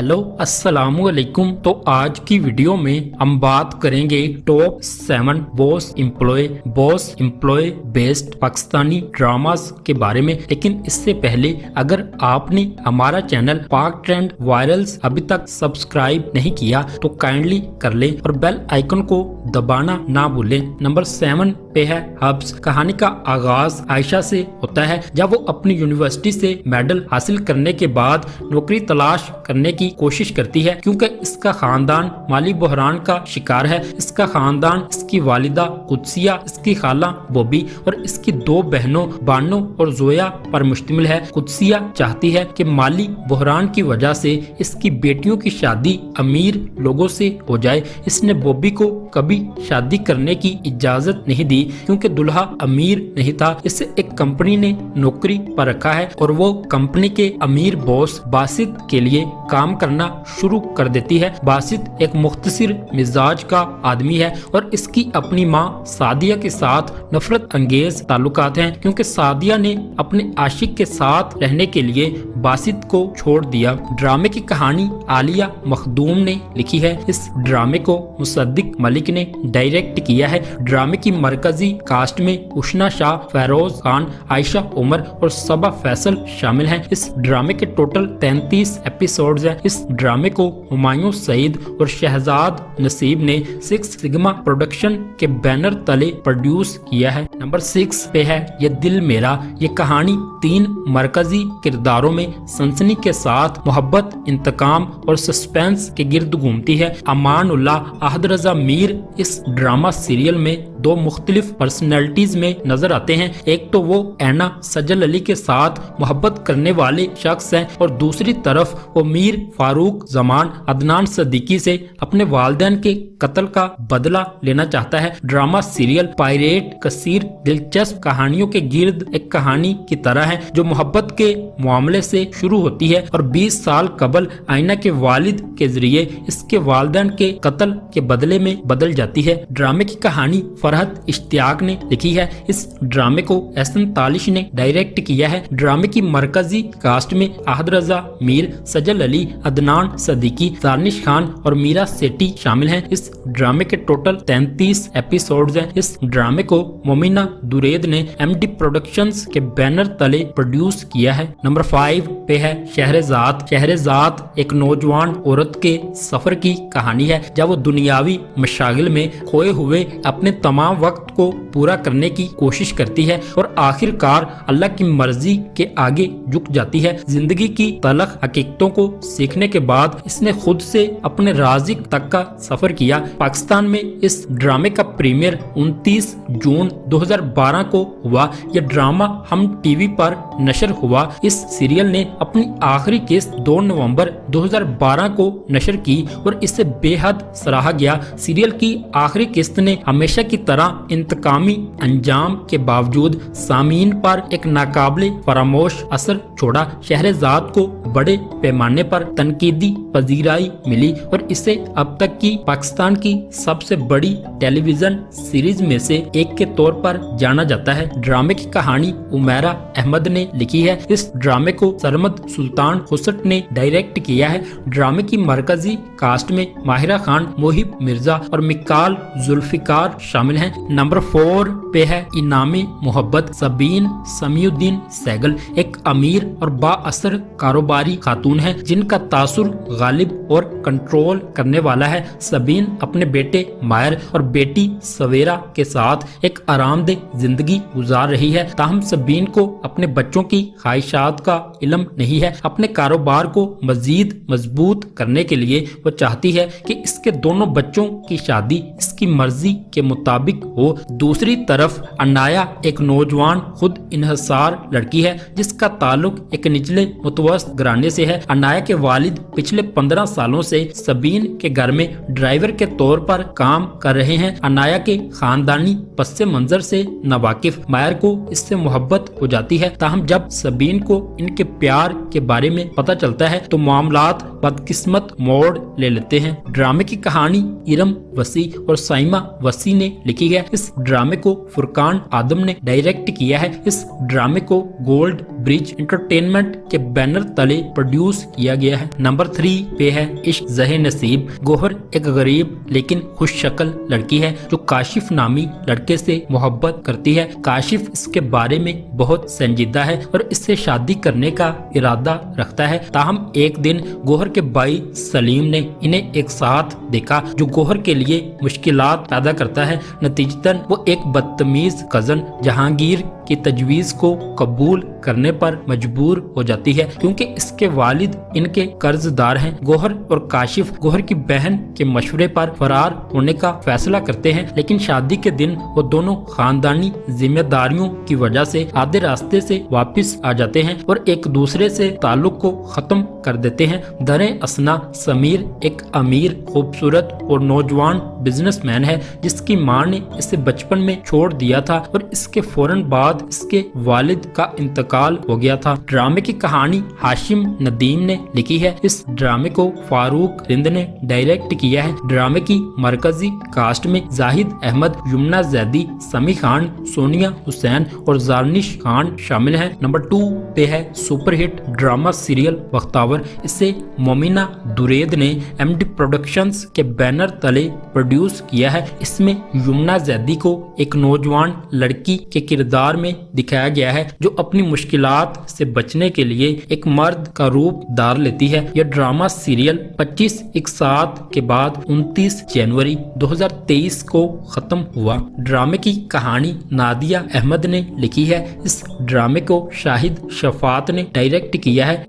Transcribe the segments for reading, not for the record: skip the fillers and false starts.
Hello अस्सलाम वालेकुम। तो आज की वीडियो में हम बात करेंगे top 7 boss employee based Pakistani dramas के बारे में। लेकिन इससे पहले अगर आपने हमारा चैनल पाक ट्रेंड वायरल्स अभी तक सब्सक्राइब नहीं किया तो काइंडली कर ले और बेल आइकन को दबाना ना भूलें। नंबर 7 पे है हब्स। कहानी का आगाज आयशा से होता है जब वो अपनी यूनिवर्सिटी से मेडल हासिल करने के बाद नौकरी तलाश करने की कोशिश करती है, क्योंकि इसका खानदान माली बहरान का शिकार है। इसका खानदान इसकी वालिदा कुदसिया, इसकी खाला बॉबी और इसकी 2 बहनों बानो और जोया पर मुश्तमिल है। कुदसिया चाहती है कि माली बहरान की वजह से इसकी बेटियों की शादी अमीर लोगों से हो जाए। इसने बॉबी को कभी शादी करने की इजाजत नहीं दी क्योंकि दुल्हा अमीर नहीं था। इसे एक कंपनी ने नौकरी पर रखा है और वो कंपनी के अमीर बॉस बासित के लिए काम करना शुरू कर देती है। बासित एक मुख्तसिर मिजाज का आदमी है और इसकी अपनी माँ सादिया के साथ नफरत अंगेज ताल्लुकात हैं, क्योंकि सादिया ने अपने आशिक के साथ रहने के लिए बासित को छोड़ दिया। ड्रामे की कहानी आलिया मखदूम ने लिखी है। इस ड्रामे को मुसद्दिक मलिक ने डायरेक्ट किया है। ड्रामे की मरकजी कास्ट में उशना शाह, फेरोज खान, आयशा उमर और सबा फैसल शामिल हैं। इस ड्रामे के टोटल 33 एपिसोड्स हैं। इस ड्रामे को हुमायूं सईद और शहजाद नसीब ने 6 सिग्मा प्रोडक्शन के बैनर तले प्रोड्यूस किया है। नंबर 6 पे है ये दिल मेरा। ये कहानी 3 मरकजी किरदारों में सनसनी के साथ मोहब्बत, इंतकाम और सस्पेंस के गिर्द घूमती है। अमानुल्लाह अहद रजा मीर इस ड्रामा सीरियल में 2 मुख्तलिफ पर्सनैलिटीज में नजर आते हैं। एक तो वो ऐना सजल अली के साथ मोहब्बत करने वाले शख्स हैं और दूसरी तरफ वो मीर फारूक जमान अदनान सदीकी से अपने वालिदैन के कत्ल का बदला लेना चाहता है। ड्रामा सीरियल पायरेट कसीर दिलचस्प कहानियों के गिर्द एक कहानी की तरह है जो मोहब्बत के मामले से शुरू होती है और 20 साल कबल आइना के वालिद के जरिए इसके वालिदैन के कत्ल के बदले में बदल जाती है। ड्रामे की कहानी फरहत इश्तियाक ने लिखी है। इस ड्रामे को एहसन तालिश ने डायरेक्ट किया है। ड्रामे की मरकजी कास्ट में अहद रजा मीर, सजल अली, अदनान सदीकी, दानिश खान और मीरा सेठी शामिल हैं। इस ड्रामे के टोटल 33 एपिसोड्स हैं। इस ड्रामे को मोमिना दुरेद ने एमडी प्रोडक्शंस के बैनर तले प्रोड्यूस किया है। नंबर 5 पे है शहरजाद। शहरजाद एक नौजवान औरत के सफर की कहानी है जब वो दुनियावी मशागिल में खोए हुए अपने तमाम वक्त को पूरा करने की कोशिश करती है और आखिरकार अल्लाह की मर्जी के आगे झुक जाती है। जिंदगी की तलख हकीकतों को सीखने के बाद इसने खुद से अपने राजिक तक का सफर किया। पाकिस्तान में इस ड्रामे का प्रीमियर 29 जून 2012 को हुआ। यह ड्रामा हम टीवी पर नशर हुआ। इस सीरियल ने अपनी आखिरी किस्त 2 नवंबर 2012 को नशर की और इसे बेहद सराहा गया। सीरियल की आखिरी किस्त ने हमेशा की तरह इंतकामी अंजाम के बावजूद सामीन पर एक नाकाबिले फरामोश असर छोड़ा। शहरजाद को बड़े पैमाने पर तनकीदी पजीराई मिली और इसे अब तक की पाकिस्तान की सबसे बड़ी टेलीविजन सीरीज में से एक के तौर पर जाना जाता है। ड्रामे की कहानी उमैरा अहमद ने लिखी है। इस ड्रामे को सरमद सुल्तान खुसट ने डायरेक्ट किया है। ड्रामे की मरकजी कास्ट में माहिरा खान, मोहिब मिर्जा और मिकाल जुल्फिकार शामिल हैं। नंबर 4 पे है इनामे मोहब्बत। सबीन समीउद्दीन सैगल एक अमीर और बाअसर कारोबारी खातून है जिनका तासुर गालिब और कंट्रोल करने वाला है। सबीन अपने बेटे मायर और बेटी सवेरा के साथ एक आरामदेह जिंदगी गुजार रही है। ताहम सबीन को अपने बच्चों की ख्वाहिशात का इल्म नहीं है। अपने कारोबार को मजीद मजबूत करने के लिए वो चाहती है कि इसके दोनों बच्चों की शादी इसकी मर्जी के मुताबिक हो। दूसरी तरफ अनाया एक नौजवान खुद इन्हसार लड़की है जिसका ताल्लुक एक निचले मुतवस्त घराने से है। अनाया के वालिद पिछले 15 सालों से सबीन के घर में ड्राइवर के तौर पर काम कर रहे हैं। अनाया के खानदानी पस्से मंजर से नावाकिफ मायर को इससे मोहब्बत हो जाती है। ताहम जब सबीन को इनके प्यार के बारे में पता चलता है तो मामलात बदकिस्मत मोड़ ले लेते हैं। ड्रामे की कहानी इरम वसी और साइमा वसी ने लिखी है। इस ड्रामे को फुरकान आदम ने डायरेक्ट किया है। इस ड्रामे को गोल्ड ब्रिज एंटरटेनमेंट के बैनर तले प्रोड्यूस किया गया है। नंबर 3 पे है इश्क ज़हे नसीब। गौहर एक गरीब लेकिन खुश शक्ल लड़की है जो काशिफ नामी लड़के से मोहब्बत करती है। काशिफ इसके बारे में बहुत संजीदा है और इससे शादी करने का इरादा रखता है। ताहम एक दिन गौहर के भाई सलीम ने इन्हें एक साथ देखा जो गौहर के लिए मुश्किलात पैदा करता है। नतीजतन वो एक बदतमीज कजन जहांगीर की तजवीज को कबूल करने पर मजबूर हो जाती है क्योंकि इसके वालिद इनके कर्जदार हैं। गौहर और काशिफ गौहर की बहन के मशवरे पर फरार होने का फैसला करते हैं, लेकिन शादी के दिन वो दोनों खानदानी जिम्मेदारियों की वजह से आधे रास्ते से वापस आ जाते हैं और एक दूसरे से ताल्लुक को खत्म कर देते हैं। दरे असना समीर एक अमीर, खूबसूरत और नौजवान बिजनेसमैन है जिसकी मां ने इसे बचपन में छोड़ दिया था और इसके फौरन बाद इसके वालिद का इंतकाल हो गया था। ड्रामे की कहानी हाशिम नदीम ने लिखी है। इस ड्रामे को फारूक रिंद ने डायरेक्ट किया है। ड्रामे की मरकजी कास्ट में जाहिद अहमद, यमुना जैदी, समी खान, सोनिया हुसैन और जारनिश खान शामिल हैं। नंबर 2 पे है सुपरहिट ड्रामा सीरियल बख्तावर। इसे मोमिना दुरेद ने एमडी प्रोडक्शंस के बैनर तले प्रोड्यूस किया है। इसमें यमुना जैदी को एक नौजवान लड़की के किरदार में दिखाया गया है जो अपनी मुश्किलात से बचने के लिए एक मर्द का रूप धार लेती है। यह ड्रामा सीरियल 25 इकसात के बाद 29 जनवरी 2023 को खत्म हुआ। ड्रामे की कहानी नादिया अहमद ने लिखी है। इस ड्रामे को शाहिद शफात ने डायरेक्ट किया है।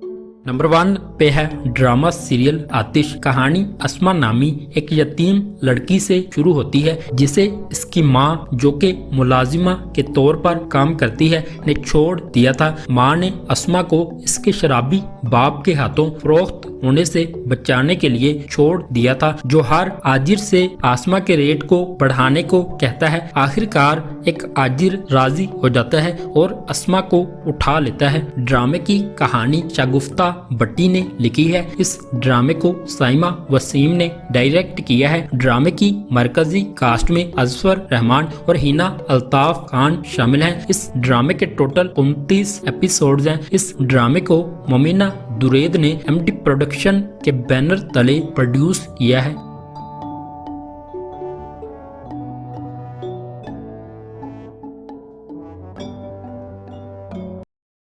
नंबर 1 पे है ड्रामा सीरियल आतिश। कहानी अस्मा नामी एक यतीम लड़की से शुरू होती है जिसे इसकी मां जो कि मुलाजिमा के तौर पर काम करती है ने छोड़ दिया था। मां ने अस्मा को इसके शराबी बाप के हाथों फरोख्त होने से बचाने के लिए छोड़ दिया था जो हर आजिर से आसमा के रेट को बढ़ाने को कहता है। आखिरकार एक आजिर राजी हो जाता है और अस्मा को उठा लेता है। ड्रामे की कहानी शागुफ्ता भट्टी ने लिखी है। इस ड्रामे को साइमा वसीम ने डायरेक्ट किया है। ड्रामे की मरकजी कास्ट में अजफर रहमान और हिना अल्ताफ खान शामिल हैं। इस ड्रामे के टोटल 29 एपिसोड्स हैं। इस ड्रामे को मोमिना दुरेद ने एमडी प्रोडक्शन के बैनर तले प्रोड्यूस किया है।